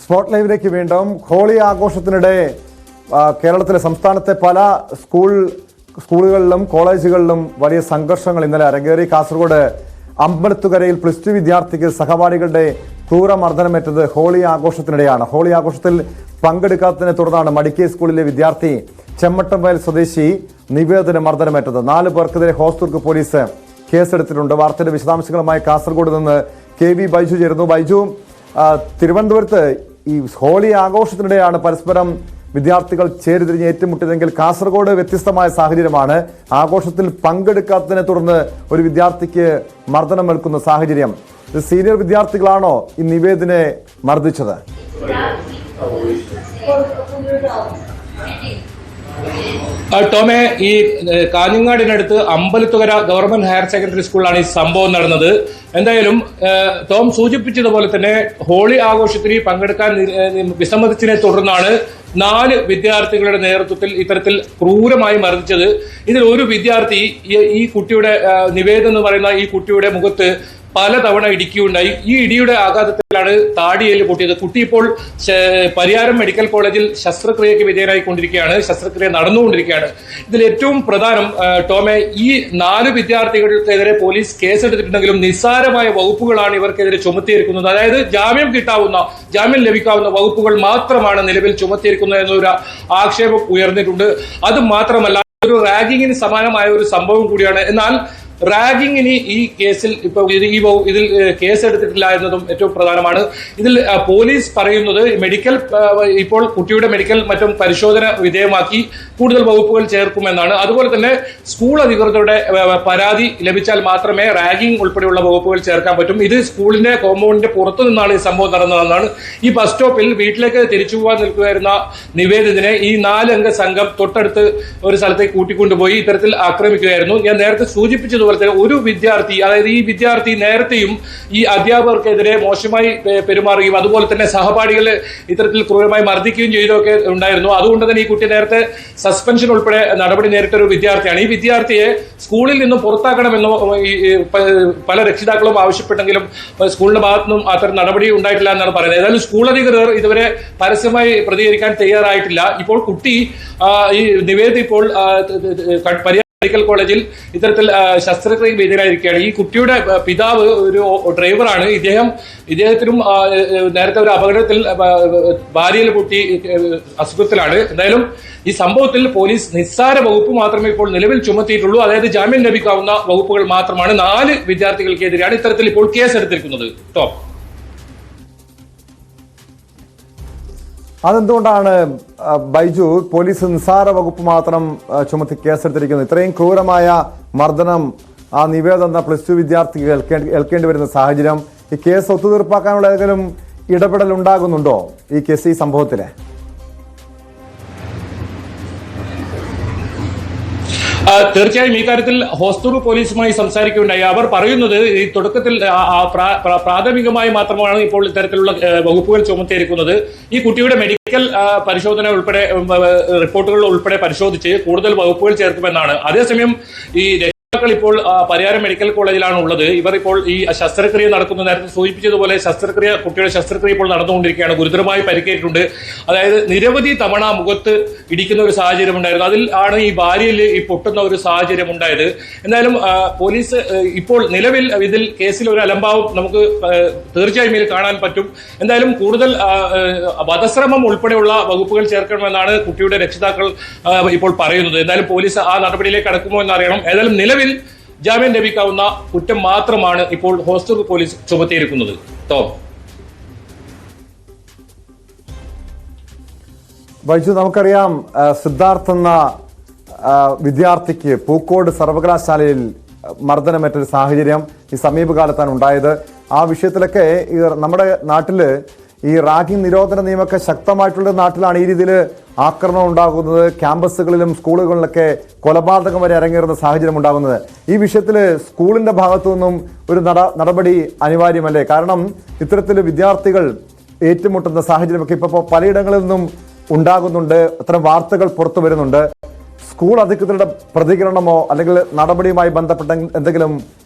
Spot ലൈവിലേക്ക് വീണ്ടും. Holy ആഘോഷത്തിനിടെ കേരളത്തിലെ സംസ്ഥാനത്തെ പല സ്കൂളുകളിലും കോളേജുകളിലും വലിയ സംഘർഷങ്ങൾ ഇന്നലെ അരങ്ങേറി. കാസർഗോഡ് അമ്പലത്തുകരയിൽ +2 വിദ്യാർത്ഥിക്ക് സഹപാഠികളുടെ ക്രൂരമർദ്ദനമേറ്റത് ഹോളി ആഘോഷത്തിനിടെയാണ്. ഹോളി ആഘോഷത്തിൽ പങ്കെടുക്കാത്തതിനെ തുടർന്നാണ് മടിക്കൈ സ്കൂളിലെ വിദ്യാർത്ഥി ചെമ്മട്ടംവയൽ സ്വദേശി നിവേദിന് മർദ്ദനമേറ്റത്. 4 പേർക്കെതിരെ ഹോസ്ദുർഗ് പോലീസ് കേസെടുത്തിട്ടുണ്ട്. വാർത്തയുടെ വിശദാംശങ്ങളുമായി കാസർഗോഡ് നിന്ന് KV ബൈജു ചേരുന്നു. ബൈജു, തിരുവനന്തപുരത്ത് ഈ ഹോളി ആഘോഷത്തിനിടെയാണ് പരസ്പരം വിദ്യാർത്ഥികൾ ചേരിതിരിഞ്ഞ് ഏറ്റുമുട്ടിയതെങ്കിൽ കാസർഗോഡ് വ്യത്യസ്തമായ സാഹചര്യമാണ്. ആഘോഷത്തിൽ പങ്കെടുക്കാത്തതിനെ തുടർന്ന് ഒരു വിദ്യാർത്ഥിക്ക് മർദ്ദനമേൽക്കുന്ന സാഹചര്യം. സീനിയർ വിദ്യാർത്ഥികളാണോ ഈ നിവേദിനെ മർദ്ദിച്ചത്? ടോമെ, ഈ കാഞ്ഞങ്ങാടിനടുത്ത് അമ്പലത്തുകര ഗവൺമെന്റ് ഹയർ സെക്കൻഡറി സ്കൂളിലാണ് ഈ സംഭവം നടന്നത്. എന്തായാലും ടോം സൂചിപ്പിച്ചതുപോലെ തന്നെ ഹോളി ആഘോഷത്തിന് പങ്കെടുക്കാൻ വിസമ്മതിച്ചതിനെ തുടർന്നാണ് 4 വിദ്യാർത്ഥികളുടെ നേതൃത്വത്തിൽ ഇത്തരത്തിൽ ക്രൂരമായി മർദ്ദിച്ചത്. ഇതിൽ ഒരു വിദ്യാർത്ഥി ഈ കുട്ടിയുടെ നിവേദ് എന്ന് പറയുന്ന ഈ കുട്ടിയുടെ മുഖത്ത് പലതവണ ഇടിക്കുകയുണ്ടായി. ഈ ഇടിയുടെ ആഘാതത്തിലാണ് താടിയേല് പൊട്ടിയത്. കുട്ടി ഇപ്പോൾ പരിയാരം മെഡിക്കൽ കോളേജിൽ ശസ്ത്രക്രിയയ്ക്ക് വിധേയനായിക്കൊണ്ടിരിക്കുകയാണ്. ശസ്ത്രക്രിയ നടന്നുകൊണ്ടിരിക്കുകയാണ്. ഇതിൽ ഏറ്റവും പ്രധാനം ടോമെ, ഈ 4 വിദ്യാർത്ഥികൾക്കെതിരെ പോലീസ് കേസെടുത്തിട്ടുണ്ടെങ്കിലും നിസ്സാരമായ വകുപ്പുകളാണ് ഇവർക്കെതിരെ ചുമത്തിയിരിക്കുന്നത്. അതായത് ജാമ്യം ലഭിക്കാവുന്ന വകുപ്പുകൾ മാത്രമാണ് നിലവിൽ ചുമത്തിയിരിക്കുന്നത് എന്നൊരു ആക്ഷേപം ഉയർന്നിട്ടുണ്ട്. അത് മാത്രമല്ല, ഒരു റാഗിങ്ങിന് സമാനമായ ഒരു സംഭവം കൂടിയാണ്. എന്നാൽ റാഗിങ്ങിന് ഈ കേസിൽ ഇതിൽ കേസെടുത്തിട്ടില്ല എന്നതും ഏറ്റവും പ്രധാനമാണ്. ഇതിൽ പോലീസ് പറയുന്നത് ഇപ്പോൾ കുട്ടിയുടെ മെഡിക്കൽ മറ്റും പരിശോധന വിധേയമാക്കി കൂടുതൽ വകുപ്പുകൾ ചേർക്കുമെന്നാണ്. അതുപോലെ തന്നെ സ്കൂൾ അധികൃതരുടെ പരാതി ലഭിച്ചാൽ മാത്രമേ റാഗിംഗ് ഉൾപ്പെടെയുള്ള വകുപ്പുകൾ ചേർക്കാൻ പറ്റും. ഇത് സ്കൂളിന്റെ കോമ്പൗണ്ടിന്റെ പുറത്തു നിന്നാണ് ഈ സംഭവം നടന്നതെന്നാണ്. ഈ ബസ് സ്റ്റോപ്പിൽ വീട്ടിലേക്ക് തിരിച്ചു പോകാൻ നിൽക്കുകയായിരുന്ന നിവേദിനെ ഈ 4 അംഗ സംഘം തൊട്ടടുത്ത് ഒരു സ്ഥലത്തേക്ക് കൂട്ടിക്കൊണ്ടുപോയി ഇത്തരത്തിൽ ആക്രമിക്കുകയായിരുന്നു. ഞാൻ നേരത്തെ സൂചിപ്പിച്ചത് ഒരു വിദ്യാർത്ഥി, അതായത് ഈ വിദ്യാർത്ഥി നേരത്തെയും ഈ അധ്യാപകർക്കെതിരെ മോശമായി പെരുമാറുകയും അതുപോലെ തന്നെ സഹപാഠികളെ ഇത്തരത്തിൽ ക്രൂരമായി മർദ്ദിക്കുകയും ചെയ്തൊക്കെ ഉണ്ടായിരുന്നു. അതുകൊണ്ട് തന്നെ ഈ കുട്ടി നേരത്തെ സസ്പെൻഷൻ ഉൾപ്പെടെ നടപടി നേരിട്ട ഒരു വിദ്യാർത്ഥിയാണ്. ഈ വിദ്യാർത്ഥിയെ സ്കൂളിൽ നിന്നും പുറത്താക്കണമെന്നോ പല രക്ഷിതാക്കളും ആവശ്യപ്പെട്ടെങ്കിലും സ്കൂളിന്റെ ഭാഗത്തുനിന്നും അത്തരം നടപടി ഉണ്ടായിട്ടില്ല എന്നാണ് പറയുന്നത്. ഏതായാലും സ്കൂൾ അധികൃതർ ഇതുവരെ പരസ്യമായി പ്രതികരിക്കാൻ തയ്യാറായിട്ടില്ല. ഇപ്പോൾ കുട്ടി ഈ നിവേദ് ഇപ്പോൾ മെഡിക്കൽ കോളേജിൽ ഇത്തരത്തിൽ ശസ്ത്രക്രിയക്ക് വിധേയനായിരിക്കുകയാണ്. ഈ കുട്ടിയുടെ പിതാവ് ഒരു ഡ്രൈവറാണ്. ഇദ്ദേഹത്തിനും നേരത്തെ ഒരു അപകടത്തിൽ ഭാര്യയിൽ പൊട്ടി അസുഖത്തിലാണ്. എന്തായാലും ഈ സംഭവത്തിൽ പോലീസ് നിസ്സാര വകുപ്പ് മാത്രമേ ഇപ്പോൾ നിലവിൽ ചുമത്തിയിട്ടുള്ളൂ. അതായത് ജാമ്യം ലഭിക്കാവുന്ന വകുപ്പുകൾ മാത്രമാണ്. 4 വിദ്യാർത്ഥികൾക്കെതിരെയാണ് ഇത്തരത്തിൽ ഇപ്പോൾ കേസെടുത്തിരിക്കുന്നത്. ടോം, അതെന്തുകൊണ്ടാണ് ബൈജു പോലീസ് നിസ്സാര വകുപ്പ് മാത്രം ചുമത്തി കേസെടുത്തിരിക്കുന്നത്? ഇത്രയും ക്രൂരമായ മർദ്ദനം ആ നിവേദ എന്ന +2 വിദ്യാർത്ഥികൾ ഏൽക്കേണ്ടി വരുന്ന സാഹചര്യം, ഈ കേസ് ഒത്തുതീർപ്പാക്കാനുള്ള ഏതെങ്കിലും ഇടപെടൽ ഉണ്ടാകുന്നുണ്ടോ ഈ സംഭവത്തില്? തീർച്ചയായും ഈ കാര്യത്തിൽ ഹോസ്ദുർഗ് പോലീസുമായി സംസാരിക്കുകയുണ്ടായി. അവർ പറയുന്നത് ഈ തുടക്കത്തിൽ പ്രാഥമികമായി മാത്രമാണ് ഇപ്പോൾ ഇത്തരത്തിലുള്ള വകുപ്പുകൾ ചുമത്തിയിരിക്കുന്നത്. ഈ കുട്ടിയുടെ മെഡിക്കൽ പരിശോധന ഉൾപ്പെടെ റിപ്പോർട്ടുകൾ ഉൾപ്പെടെ പരിശോധിച്ച് കൂടുതൽ വകുപ്പുകൾ ചേർക്കുമെന്നാണ്. അതേസമയം ഈ ഇപ്പോൾ പരിയാരം മെഡിക്കൽ കോളേജിലാണ് ഉള്ളത്. ഇവർ ഇപ്പോൾ ഈ ശസ്ത്രക്രിയ നടക്കുന്ന, നേരത്തെ സൂചിപ്പിച്ചതുപോലെ കുട്ടിയുടെ ശസ്ത്രക്രിയ ഇപ്പോൾ നടന്നുകൊണ്ടിരിക്കുകയാണ്. ഗുരുതരമായി പരിക്കേറ്റിട്ടുണ്ട്. അതായത് നിരവധി തവണ മുഖത്ത് ഇടിക്കുന്ന ഒരു സാഹചര്യം ഉണ്ടായിരുന്നു. അതിൽ ആണ് ഈ ഭാര്യയിൽ ഈ പൊട്ടുന്ന ഒരു സാഹചര്യം ഉണ്ടായത്. എന്തായാലും പോലീസ് ഇപ്പോൾ നിലവിൽ ഇതിൽ കേസിൽ ഒരു അലംഭാവം നമുക്ക് തീർച്ചയായും ഇതിൽ കാണാൻ പറ്റും. എന്തായാലും കൂടുതൽ വധശ്രമം ഉൾപ്പെടെയുള്ള വകുപ്പുകൾ ചേർക്കണമെന്നാണ് കുട്ടിയുടെ രക്ഷിതാക്കൾ ഇപ്പോൾ പറയുന്നത്. എന്തായാലും പോലീസ് ആ നടപടിയിലേക്ക് കടക്കുമോ എന്നറിയണം. ഏതായാലും നിലവിൽ ജാമ്യം ലഭിക്കാവുന്ന കുറ്റം മാത്രമാണ് ഇപ്പോൾ ഹോസ്ദുർഗ് പോലീസ് ചുമത്തിയിരിക്കുന്നത്. ടോം, ബൈജു, നമുക്കറിയാം സിദ്ധാർത്ഥ് എന്ന വിദ്യാർത്ഥിക്ക് പൂക്കോട് സർവകലാശാലയിൽ മർദ്ദനമേറ്റൊരു സാഹചര്യം ഈ സമീപകാലത്താണ് ഉണ്ടായത്. ആ വിഷയത്തിലൊക്കെ നമ്മുടെ നാട്ടില് ഈ റാഗിംഗ് നിരോധന നിയമമൊക്കെ ശക്തമായിട്ടുള്ള നാട്ടിലാണ് ഈ രീതിയിൽ ആക്രമണം ഉണ്ടാകുന്നത്. ക്യാമ്പസുകളിലും സ്കൂളുകളിലൊക്കെ കൊലപാതകം വരെ അരങ്ങേറുന്ന സാഹചര്യം ഉണ്ടാകുന്നത്. ഈ വിഷയത്തിൽ സ്കൂളിന്റെ ഭാഗത്തു നിന്നും ഒരു നടപടി അനിവാര്യമല്ലേ? കാരണം ഇത്തരത്തിൽ വിദ്യാർത്ഥികൾ ഏറ്റുമുട്ടുന്ന സാഹചര്യമൊക്കെ ഇപ്പോൾ പലയിടങ്ങളിൽ നിന്നും ഉണ്ടാകുന്നുണ്ട്. അത്തരം വാർത്തകൾ പുറത്തു വരുന്നുണ്ട്. സ്കൂൾ അധികൃതരുടെ പ്രതികരണമോ അല്ലെങ്കിൽ നടപടിയുമായി ബന്ധപ്പെട്ട എന്തെങ്കിലും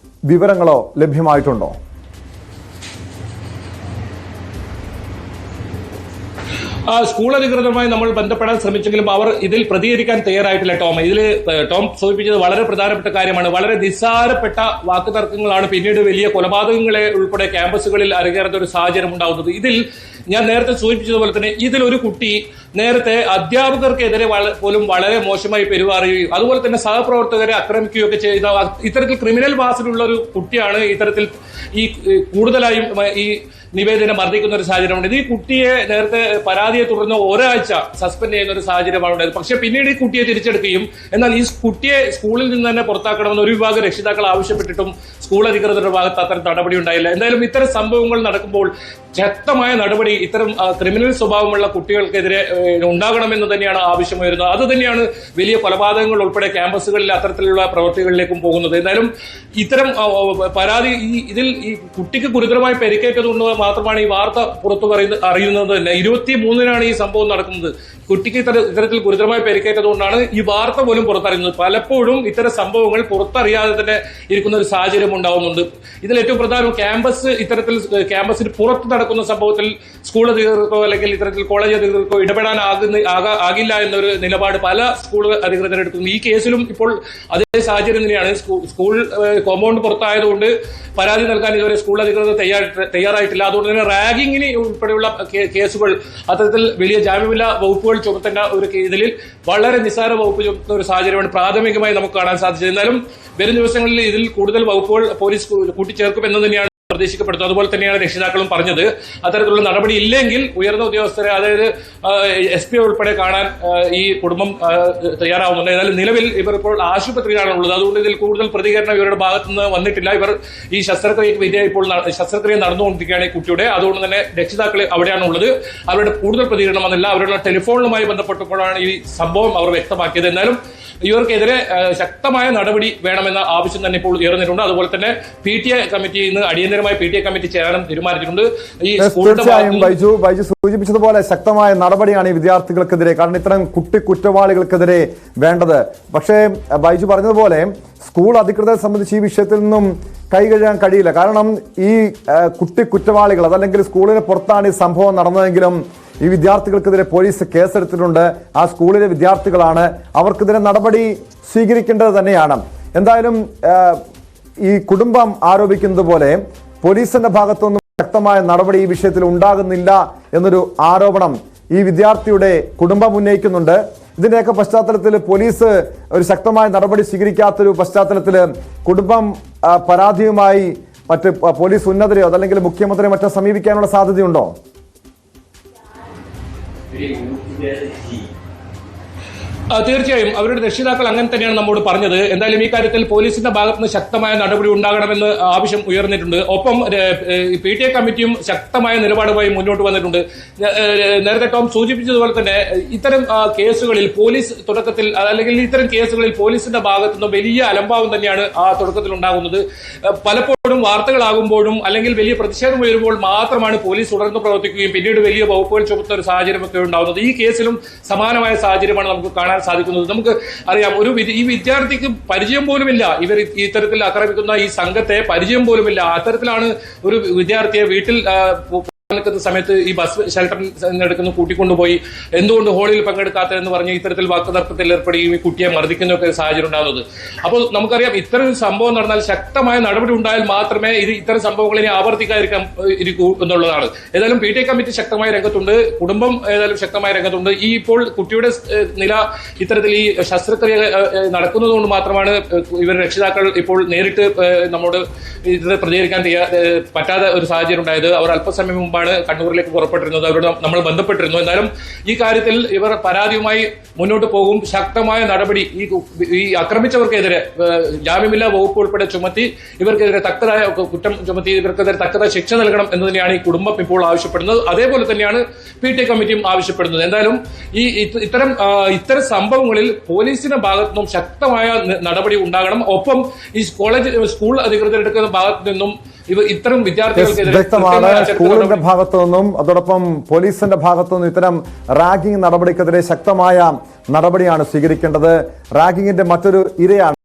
വിവരങ്ങളോ ലഭ്യമായിട്ടുണ്ടോ? സ്കൂൾ അധികൃതരുമായി നമ്മൾ ബന്ധപ്പെടാൻ ശ്രമിച്ചെങ്കിലും അവർ ഇതിൽ പ്രതികരിക്കാൻ തയ്യാറായിട്ടില്ല. ടോം സൂചിപ്പിച്ചത് വളരെ പ്രധാനപ്പെട്ട കാര്യമാണ്. വളരെ നിസ്സാരപ്പെട്ട വാക്കുതർക്കങ്ങളാണ് പിന്നീട് വലിയ കൊലപാതകങ്ങളെ ഉൾപ്പെടെ ക്യാമ്പസുകളിൽ അരങ്ങേറുന്ന ഒരു സാഹചര്യം ഉണ്ടാകുന്നത്. ഇതിൽ ഞാൻ നേരത്തെ സൂചിപ്പിച്ചതുപോലെ തന്നെ ഇതിലൊരു കുട്ടി നേരത്തെ അധ്യാപകർക്കെതിരെ പോലും വളരെ മോശമായി പെരുമാറുകയും അതുപോലെ തന്നെ സഹപ്രവർത്തകരെ ആക്രമിക്കുകയും ഒക്കെ ചെയ്ത ഇത്തരത്തിൽ ക്രിമിനൽ വാസനയുള്ള ഒരു കുട്ടിയാണ് ഇത്തരത്തിൽ ഈ കൂടുതലായും ഈ നിവേദനം മർദ്ദിക്കുന്ന ഒരു സാഹചര്യമുണ്ട്. ഈ കുട്ടിയെ നേരത്തെ പരാതിയെ തുടർന്ന് ഒരാഴ്ച സസ്പെൻഡ് ചെയ്യുന്ന ഒരു സാഹചര്യമാണ് ഉണ്ടായത്. പക്ഷേ പിന്നീട് ഈ കുട്ടിയെ തിരിച്ചെടുക്കുകയും എന്നാൽ ഈ കുട്ടിയെ സ്കൂളിൽ നിന്ന് തന്നെ പുറത്താക്കണമെന്ന് ഒരു വിഭാഗം രക്ഷിതാക്കൾ ആവശ്യപ്പെട്ടിട്ടും സ്കൂൾ അധികൃതരുടെ ഭാഗത്ത് അത്തരം നടപടി ഉണ്ടായില്ല. എന്തായാലും ഇത്തരം സംഭവങ്ങൾ നടക്കുമ്പോൾ ശക്തമായ നടപടി ഇത്തരം ക്രിമിനൽ സ്വഭാവമുള്ള കുട്ടികൾക്കെതിരെ ഉണ്ടാകണമെന്ന് തന്നെയാണ് ആവശ്യം വരുന്നത്. അത് തന്നെയാണ് വലിയ കൊലപാതകങ്ങൾ ഉൾപ്പെടെ ക്യാമ്പസുകളിൽ അത്തരത്തിലുള്ള പ്രവൃത്തികളിലേക്കും പോകുന്നത്. എന്തായാലും ഇത്തരം പരാതി ഇതിൽ ഈ കുട്ടിക്ക് ഗുരുതരമായി പരിക്കേറ്റതുകൊണ്ട് മാത്രമാണ് ഈ വാർത്ത പുറത്തു അറിയുന്നത് തന്നെ. 23-നാണ് ഈ സംഭവം നടക്കുന്നത്. കുട്ടിക്ക് ഇത്തരത്തിൽ ഗുരുതരമായി പരിക്കേറ്റതുകൊണ്ടാണ് ഈ വാർത്ത പോലും പുറത്തറിയുന്നത്. പലപ്പോഴും ഇത്തരം സംഭവങ്ങൾ പുറത്തറിയാതെ തന്നെ ഇരിക്കുന്ന ഒരു സാഹചര്യം ഉണ്ടാവുന്നുണ്ട്. ഇതിൽ ഏറ്റവും പ്രധാനം ക്യാമ്പസിന് പുറത്ത് നടക്കുന്ന സംഭവത്തിൽ സ്കൂൾ അധികൃതർക്കോ അല്ലെങ്കിൽ ഇത്തരത്തിൽ കോളേജ് അധികൃതർക്കോ ആകില്ല എന്നൊരു നിലപാട് പല സ്കൂൾ അധികൃതരെടുക്കുന്നു. ഈ കേസിലും ഇപ്പോൾ അതേ സാഹചര്യം തന്നെയാണ്. സ്കൂൾ കോമ്പൗണ്ട് പുറത്തായതുകൊണ്ട് പരാതി നൽകാൻ ഇതുവരെ സ്കൂൾ അധികൃതർ തയ്യാറായിട്ടില്ല. അതുകൊണ്ട് തന്നെ റാഗിങ്ങിന് ഉൾപ്പെടെയുള്ള കേസുകൾ അത്തരത്തിൽ വലിയ ജാമ്യമില്ലാ വകുപ്പുകൾ ചുമത്തേണ്ട ഒരു ഇതിൽ വളരെ നിസ്സാര വകുപ്പ് ചുമത്തുന്ന ഒരു സാഹചര്യമാണ് പ്രാഥമികമായി നമുക്ക് കാണാൻ സാധിച്ചത്. എന്നാലും വരും ദിവസങ്ങളിൽ ഇതിൽ കൂടുതൽ വകുപ്പുകൾ പോലീസ് കൂട്ടിച്ചേർക്കുമെന്ന് തന്നെയാണ് പ്രതീക്ഷിക്കപ്പെടുന്നു. അതുപോലെ തന്നെയാണ് രക്ഷിതാക്കളും പറഞ്ഞത്. അത്തരത്തിലുള്ള നടപടി ഇല്ലെങ്കിൽ ഉയർന്ന ഉദ്യോഗസ്ഥരെ, അതായത് SP ഉൾപ്പെടെ കാണാൻ ഈ കുടുംബം തയ്യാറാവുന്നുണ്ട്. എന്നാലും നിലവിൽ ഇവർ ഇപ്പോൾ ആശുപത്രിയിലാണുള്ളത്. അതുകൊണ്ട് ഇതിൽ കൂടുതൽ പ്രതികരണം ഇവരുടെ ഭാഗത്തു നിന്ന് വന്നിട്ടില്ല. ഇവർ ഈ ശസ്ത്രക്രിയ നടന്നുകൊണ്ടിരിക്കുകയാണ് ഈ കുട്ടിയുടെ. അതുകൊണ്ട് തന്നെ രക്ഷിതാക്കൾ അവിടെയാണ് ഉള്ളത്. അവരുടെ കൂടുതൽ പ്രതികരണം വന്നില്ല. അവരുടെ ടെലിഫോണുമായി ബന്ധപ്പെട്ടപ്പോഴാണ് ഈ സംഭവം അവർ വ്യക്തമാക്കിയത്. എന്നാലും ഇവർക്കെതിരെ ശക്തമായ നടപടി വേണമെന്ന ആവശ്യം തന്നെ ഇപ്പോൾ ഉയർന്നിട്ടുണ്ട്. അതുപോലെ തന്നെ PTA കമ്മിറ്റി ഇന്ന് അടിയന്തരമായി PTA കമ്മിറ്റി ചേരാൻ തീരുമാനിച്ചിട്ടുണ്ട്. ഈ തീർച്ചയായും ബൈജു സൂചിപ്പിച്ചതുപോലെ ശക്തമായ നടപടിയാണ് ഈ വിദ്യാർത്ഥികൾക്കെതിരെ, കാരണം ഇത്തരം കുറ്റവാളികൾക്കെതിരെ വേണ്ടത്. പക്ഷേ ബൈജു പറഞ്ഞതുപോലെ സ്കൂൾ അധികൃതരെ സംബന്ധിച്ച് ഈ വിഷയത്തിൽ നിന്നും കൈകഴുകാൻ കഴിയില്ല. കാരണം ഈ കുറ്റവാളികൾ അതല്ലെങ്കിൽ സ്കൂളിന് പുറത്താണ് ഈ സംഭവം നടന്നതെങ്കിലും ഈ വിദ്യാർത്ഥികൾക്കെതിരെ പോലീസ് കേസെടുത്തിട്ടുണ്ട്. ആ സ്കൂളിലെ വിദ്യാർത്ഥികളാണ്. അവർക്കെതിരെ നടപടി സ്വീകരിക്കേണ്ടത് തന്നെയാണ്. എന്തായാലും ഈ കുടുംബം ആരോപിക്കുന്നത് പോലെ പോലീസിന്റെ ഭാഗത്തുനിന്നും ശക്തമായ നടപടി ഈ വിഷയത്തിൽ ഉണ്ടാകുന്നില്ല എന്നൊരു ആരോപണം ഈ വിദ്യാർത്ഥിയുടെ കുടുംബം ഉന്നയിക്കുന്നുണ്ട്. ഇതിന്റെയൊക്കെ പശ്ചാത്തലത്തിൽ പോലീസ് ഒരു ശക്തമായ നടപടി സ്വീകരിക്കാത്തൊരു പശ്ചാത്തലത്തിൽ കുടുംബം പരാതിയുമായി മറ്റ് പോലീസ് ഉന്നതരെയോ അതല്ലെങ്കിൽ മുഖ്യമന്ത്രിയോ മറ്റോ സമീപിക്കാനുള്ള സാധ്യതയുണ്ടോ? തീർച്ചയായും അവരുടെ രക്ഷിതാക്കൾ അങ്ങനെ തന്നെയാണ് നമ്മോട് പറഞ്ഞത്. എന്തായാലും ഈ കാര്യത്തിൽ പോലീസിന്റെ ഭാഗത്ത് നിന്ന് ശക്തമായ നടപടി ഉണ്ടാകണമെന്ന് ആവശ്യം ഉയർന്നിട്ടുണ്ട്. ഒപ്പം PTA കമ്മിറ്റിയും ശക്തമായ നിലപാടുമായി മുന്നോട്ട് വന്നിട്ടുണ്ട്. നേരത്തെ ടോം സൂചിപ്പിച്ചതുപോലെ തന്നെ ഇത്തരം കേസുകളിൽ പോലീസ് തുടക്കത്തിൽ അല്ലെങ്കിൽ ഇത്തരം കേസുകളിൽ പോലീസിന്റെ ഭാഗത്തു നിന്ന് വലിയ അലംഭാവം തന്നെയാണ് ആ തുടക്കത്തിൽ ഉണ്ടാകുന്നത്. പലപ്പോഴും വാർത്തകളാകുമ്പോഴും അല്ലെങ്കിൽ വലിയ പ്രതിഷേധം ഉയരുമ്പോൾ മാത്രമാണ് പോലീസ് തുടർന്ന് പ്രവർത്തിക്കുകയും പിന്നീട് വലിയ വകുപ്പുകൾ ചുമത്തുന്ന ഒരു സാഹചര്യമൊക്കെ ഉണ്ടാകുന്നത്. ഈ കേസിലും സമാനമായ സാഹചര്യമാണ് നമുക്ക് കാണാൻ സാധിക്കുന്നത്. നമുക്ക് അറിയാം, ഈ വിദ്യാർത്ഥിക്ക് പരിചയം പോലുമില്ല. ഇവർ ഇത്തരത്തിൽ ആക്രമിക്കുന്ന ഈ സംഘത്തെ പരിചയം പോലുമില്ല. അത്തരത്തിലാണ് ഒരു വിദ്യാർത്ഥിയെ വീട്ടിൽ നിൽക്കുന്ന സമയത്ത് ഈ ബസ് ഷെൽട്ടറിൽ എടുക്കുന്ന കൂട്ടിക്കൊണ്ടുപോയി എന്തുകൊണ്ട് ഹോളിയിൽ പങ്കെടുക്കാത്തതെന്ന് പറഞ്ഞ് ഇത്തരത്തിൽ വാക്കുതർക്കത്തിൽ ഏർപ്പെടുകയും ഈ കുട്ടിയെ മർദ്ദിക്കുന്നൊക്കെ സാഹചര്യം ഉണ്ടാകുന്നത്. അപ്പോൾ നമുക്കറിയാം, ഇത്തരം ഒരു സംഭവം നടന്നാൽ ശക്തമായ നടപടി ഉണ്ടായാൽ മാത്രമേ ഇത്തരം സംഭവങ്ങളിനെ ആവർത്തിക്കാതിരിക്കാൻ ഇരിക്കൂ എന്നുള്ളതാണ്. ഏതായാലും PTA കമ്മിറ്റി ശക്തമായ രംഗത്തുണ്ട്, കുടുംബം ഏതായാലും ശക്തമായ രംഗത്തുണ്ട്. ഈ ഇപ്പോൾ കുട്ടിയുടെ നില ഇത്തരത്തിൽ ഈ ശസ്ത്രക്രിയ നടക്കുന്നതുകൊണ്ട് മാത്രമാണ് ഇവർ രക്ഷിതാക്കൾ ഇപ്പോൾ നേരിട്ട് നമ്മോട് ഇത് പ്രതികരിക്കാൻ പറ്റാത്ത ഒരു സാഹചര്യം ഉണ്ടായത്. അവർ അല്പസമയം മുമ്പാണ് കണ്ണൂരിലേക്ക് പുറപ്പെട്ടിരുന്നത്. അവരോട് നമ്മൾ ബന്ധപ്പെട്ടിരുന്നു. എന്നാലും ഈ കാര്യത്തിൽ ഇവർ പരാതിയുമായി മുന്നോട്ട് പോകും. ശക്തമായ നടപടി ഈ ആക്രമിച്ചവർക്കെതിരെ ജാമ്യമില്ലാ വകുപ്പ് ഉൾപ്പെടെ ചുമത്തി ഇവർക്കെതിരെ തക്കതായ കുറ്റം ചുമത്തി ഇവർക്കെതിരെ തക്കതായ ശിക്ഷ നൽകണം എന്ന് തന്നെയാണ് ഈ കുടുംബം ഇപ്പോൾ ആവശ്യപ്പെടുന്നത്. അതേപോലെ തന്നെയാണ് PTA കമ്മിറ്റിയും ആവശ്യപ്പെടുന്നത്. എന്തായാലും ഇത്തരം സംഭവങ്ങളിൽ പോലീസിന്റെ ഭാഗത്തുനിന്നും ശക്തമായ നടപടി ഉണ്ടാകണം. ഒപ്പം ഈ സ്കൂൾ അധികൃതരെടുക്കുന്ന ഭാഗത്തു നിന്നും ഇത്തരം വിദ്യാർത്ഥികൾക്കെതിരെ സ്കൂളിന്റെ ഭാഗത്തു നിന്നും അതോടൊപ്പം പോലീസിന്റെ ഭാഗത്തു നിന്നും ഇത്തരം റാഗിംഗ് നടപടിക്കെതിരെ ശക്തമായ നടപടിയാണ് സ്വീകരിക്കേണ്ടത്. റാഗിങ്ങിന്റെ മറ്റൊരു ഇരയാണ്